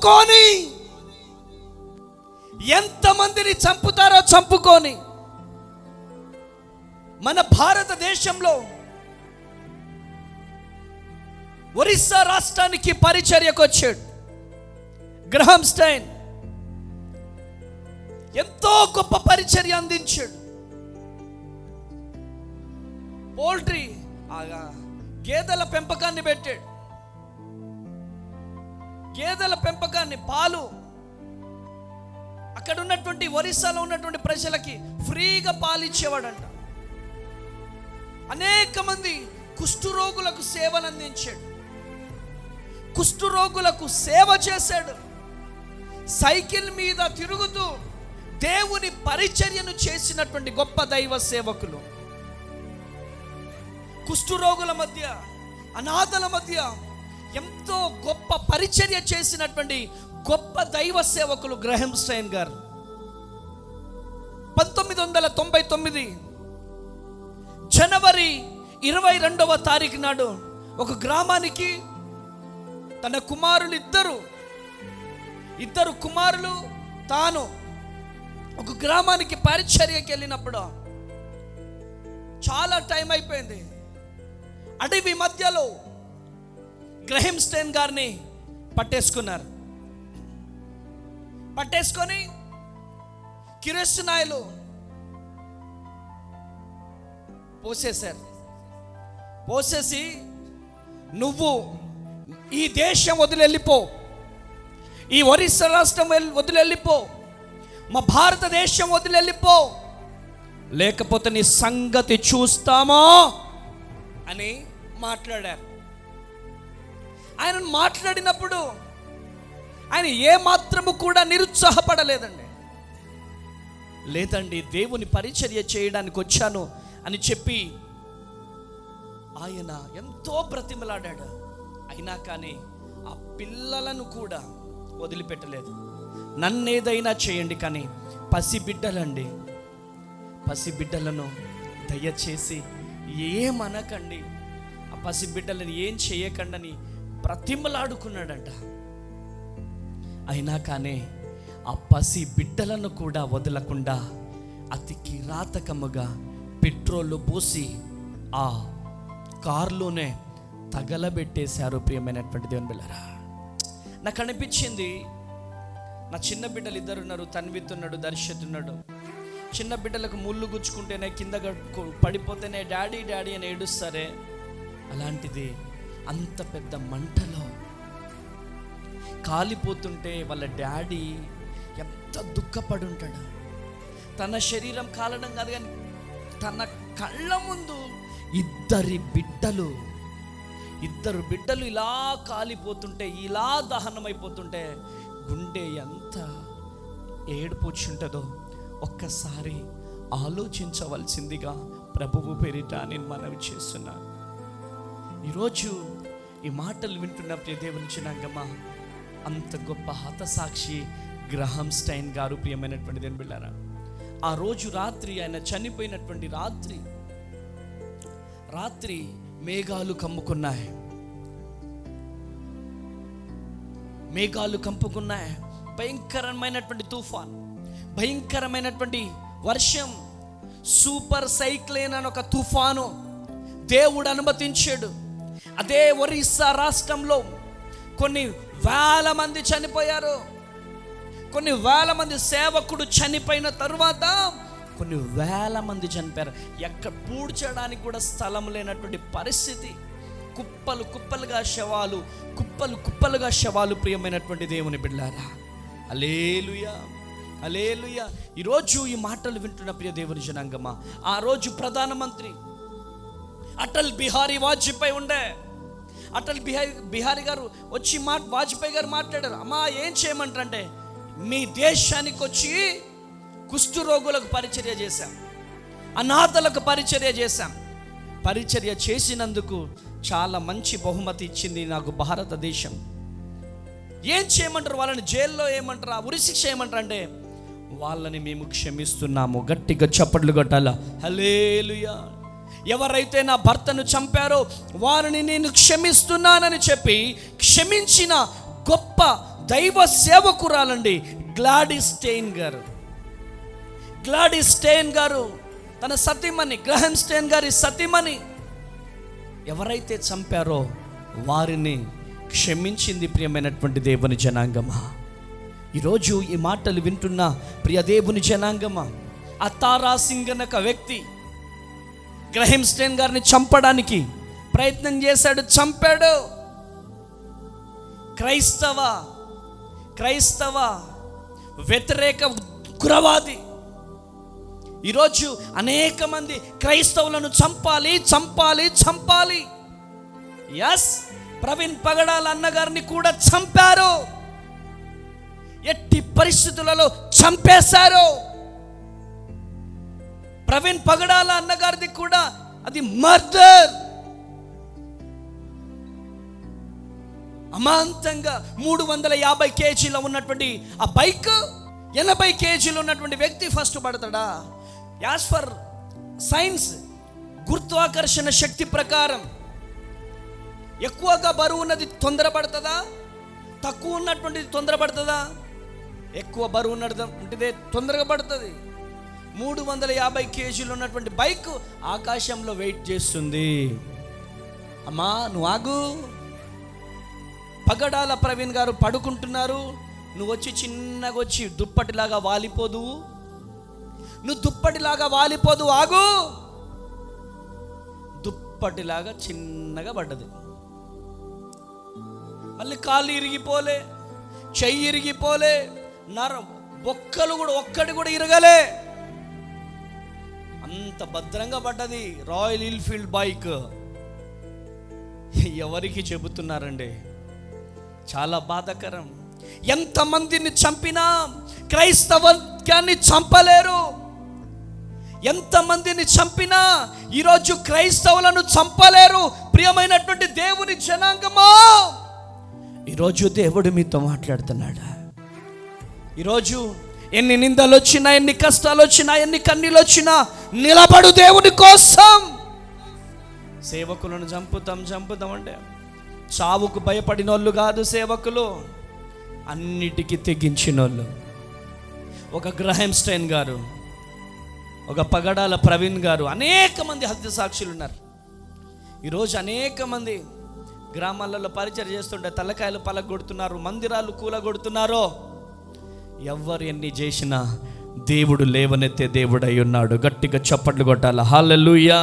చంపుకొని, ఎంతమందిని చంపుతారో చంపుకొని మన భారతదేశంలో ఒరిస్సా రాష్ట్రానికి పరిచర్యకు వచ్చాడు గ్రహాం స్టైన్. ఎంతో గొప్ప పరిచర్య అందించాడు. పోల్ట్రీ గేదెల పెంపకాన్ని పెట్టాడు. గేదెల పెంపకాన్ని, పాలు అక్కడ ఉన్నటువంటి ఒరిస్సాలో ఉన్నటువంటి ప్రజలకి ఫ్రీగా పాలు ఇచ్చేవాడంట. అనేక మంది కుష్ఠరోగులకు సేవలు అందించాడు. కుష్ఠరోగులకు సేవ చేశాడు. సైకిల్ మీద తిరుగుతూ దేవుని పరిచర్యను చేసినటువంటి గొప్ప దైవ సేవకులు. కుష్ఠరోగుల మధ్య, అనాథల మధ్య ఎంతో గొప్ప పరిచర్య చేసినటువంటి గొప్ప దైవ సేవకులు గ్రహాం స్టైన్ గారు. 1999 జనవరి 22వ తారీఖు నాడు ఒక గ్రామానికి తన కుమారులు ఇద్దరు కుమారులు తాను ఒక గ్రామానికి పరిచర్యకి వెళ్ళినప్పుడు చాలా టైం అయిపోయింది. అడవి మధ్యలో గ్రహాం స్టైన్ గారిని పట్టేసుకున్నారు. పట్టేసుకొని కిరసనాయిలు పోసేశారు. పోసేసి, నువ్వు ఈ దేశం వదిలిపో, ఈ ఒరిస్సా రాష్ట్రం వదిలిపో, మా భారతదేశం వదిలిపో, లేకపోతే నీ సంగతి చూస్తామో అని మాట్లాడారు. ఆయన మాట్లాడినప్పుడు ఆయన ఏమాత్రము కూడా నిరుత్సాహపడలేదండి. లేదండి, దేవుని పరిచర్య చేయడానికి వచ్చాను అని చెప్పి ఆయన ఎంతో బ్రతిమలాడాడు. అయినా కానీ ఆ పిల్లలను కూడా వదిలిపెట్టలేదు. నన్నేదైనా చేయండి, కానీ పసిబిడ్డలండి, పసిబిడ్డలను దయచేసి ఏమనకండి, ఆ పసిబిడ్డలను ఏం చేయకండి బ్రతిమలాడుకున్నాడంట. అయినా కానీ ఆ పసి బిడ్డలను కూడా వదలకుండా అతి కిరాతకముగా పెట్రోల్ పోసి ఆ కారులోనే తగలబెట్టేశారు. ప్రియమైనటువంటి దేవుని బిడ్డలారా, నాకు అనిపించింది, నా చిన్న బిడ్డలు ఇద్దరు ఉన్నారు, తన్విత్ ఉన్నాడు, దర్శత్ ఉన్నాడు. చిన్న బిడ్డలకు ముళ్ళు గుచ్చుకుంటేనే, కింద పడిపోతేనే డాడీ డాడీ అని ఏడుస్తారే, అలాంటిది అంత పెద్ద మంటలో కాలిపోతుంటే వాళ్ళ డాడీ ఎంత దుఃఖపడి ఉంటాడు. తన శరీరం కాలడం కాదు కానీ తన కళ్ళ ముందు ఇద్దరు బిడ్డలు ఇలా కాలిపోతుంటే, ఇలా దహనమైపోతుంటే గుండె ఎంత ఏడుపు వచ్చి ఉంటుందో ఒక్కసారి ఆలోచించవలసిందిగా ప్రభువు పేరిట నేను మనవి చేస్తున్నా. ఈరోజు ఈ మాటలు వింటున్న ప్రియ దేవుని జనాంగమా, అంత గొప్ప హతసాక్షి గ్రహాం స్టైన్ గారు. ప్రియమైనటువంటి దేవుని బిడ్డలారా, ఆ రోజు రాత్రి, ఆయన చనిపోయినటువంటి రాత్రి మేఘాలు కమ్ముకున్నాయి. భయంకరమైనటువంటి తుఫాన్, భయంకరమైనటువంటి వర్షం, సూపర్ సైక్లోన్ అని ఒక తుఫాను దేవుడు అనుమతించాడు. అదే ఒరిస్సా రాష్ట్రంలో కొన్ని వేల మంది చనిపోయారు. కొన్ని వేల మంది సేవకుడు చనిపోయిన తరువాత కొన్ని వేల మంది చనిపోయారు. ఎక్కడ పూడ్చడానికి కూడా స్థలం లేనటువంటి పరిస్థితి. కుప్పలు కుప్పలుగా శవాలు. ప్రియమైనటువంటి దేవుని బిడ్డలారా, హల్లెలూయా, హల్లెలూయా. ఈరోజు ఈ మాటలు వింటున్న ప్రియ దేవుని జనాంగమా, ఆ రోజు ప్రధానమంత్రి అటల్ బిహారీ వాజ్పేయి ఉండే. అటల్ బిహారీ గారు వచ్చి వాజ్పేయి గారు మాట్లాడారు, అమ్మా ఏం చేయమంటారంటే, మీ దేశానికి వచ్చి కుష్ఠరోగులకు పరిచర్య చేశాం, అనాథలకు పరిచర్య చేశాం. పరిచర్య చేసినందుకు చాలా మంచి బహుమతి ఇచ్చింది నాకు భారతదేశం. ఏం చేయమంటారు, వాళ్ళని జైల్లో ఏమంటారా, ఉరిశిక్ష ఏమంటారు అంటే, వాళ్ళని మేము క్షమిస్తున్నాము. గట్టిగా చప్పట్లు కొట్టాల, హల్లెలూయా. ఎవరైతే నా భర్తను చంపారో వారిని నేను క్షమిస్తున్నానని చెప్పి క్షమించిన గొప్ప దైవ సేవకురాలండి గ్లాడిస్ స్టెయిన్ గారు తన సతీమణి, గ్రహం స్టెయిన్ గారి సతీమణి ఎవరైతే చంపారో వారిని క్షమించింది. ప్రియమైనటువంటి దేవుని జనాంగమా, ఈరోజు ఈ మాటలు వింటున్న ప్రియ దేవుని జనాంగమా, ఆ తారా సింగ్ అనే ఒక వ్యక్తి గ్రహం స్టెయిన్ గారిని చంపడానికి ప్రయత్నం చేశాడు, చంపాడు. క్రైస్తవ వ్యతిరేక ఉగ్రవాది ఈరోజు అనేక మంది క్రైస్తవులను చంపాలి. ఎస్, ప్రవీణ్ పగడాల అన్నగారిని కూడా చంపారు, ఎట్టి పరిస్థితులలో చంపేశారు. ప్రవీణ్ పగడాల అన్నగారిది కూడా అది మర్డర్. అమాంతంగా 350 కేజీల ఉన్నటువంటి ఆ బైక్ 80 కేజీలు ఉన్నటువంటి వ్యక్తి ఫస్ట్ పడతాడా? యాజ్ ఫర్ సైన్స్, గురుత్వాకర్షణ శక్తి ప్రకారం ఎక్కువగా బరువు ఉన్నది తొందరపడుతుందా, తక్కువ ఉన్నటువంటిది తొందరపడుతుందా? ఎక్కువ బరువు ఉన్నది తొందరగా పడుతుంది. 350 కేజీలు ఉన్నటువంటి బైక్ ఆకాశంలో వెయిట్ చేస్తుంది. అమ్మా నువ్వు ఆగు. పగడాల ప్రవీణ్ గారు పడుకుంటున్నారు, నువ్వు వచ్చి చిన్నగా వచ్చి దుప్పటిలాగా వాలిపోదు, ఆగు. దుప్పటిలాగా చిన్నగా పడ్డది. మళ్ళీ కాళ్ళు ఇరిగిపోలే, చెయ్యి ఇరిగిపోలే, బొక్కలు కూడా ఒక్కటి కూడా ఇరగలే, అంత భద్రంగా పడ్డది. Royal Enfield bike. ఎవరికి చెబుతున్నారండి? చాలా బాధాకరం. ఎంతమందిని చంపినా క్రైస్తవాన్ని చంపలేరు. ఎంతమందిని చంపినా ఈరోజు క్రైస్తవులను చంపలేరు. ప్రియమైనటువంటి దేవుని జనాంగమా, ఈరోజు దేవుడు మీతో మాట్లాడుతున్నాడు. ఈరోజు ఎన్ని నిందలు వచ్చినా, ఎన్ని కష్టాలు వచ్చినా, ఎన్ని కన్నీళ్ళు వచ్చినా నిలబడు దేవుని కోసం. సేవకులను చంపుతాం అంటే చావుకు భయపడిన వాళ్ళు కాదు సేవకులు, అన్నిటికీ తెగించిన వాళ్ళు. ఒక గ్రహం స్టెయిన్ గారు, ఒక పగడాల ప్రవీణ్ గారు, అనేక మంది హత్య సాక్షులు ఉన్నారు. ఈరోజు అనేక మంది గ్రామాలలో పరిచయం చేస్తుంటే తలకాయలు పలగొడుతున్నారు, మందిరాలు కూలగొడుతున్నారు. ఎవరు ఎన్ని చేసినా దేవుడు లేవనెత్తే దేవుడై ఉన్నాడు. గట్టిగా చప్పట్లు కొట్టాలి. హల్లెలూయా.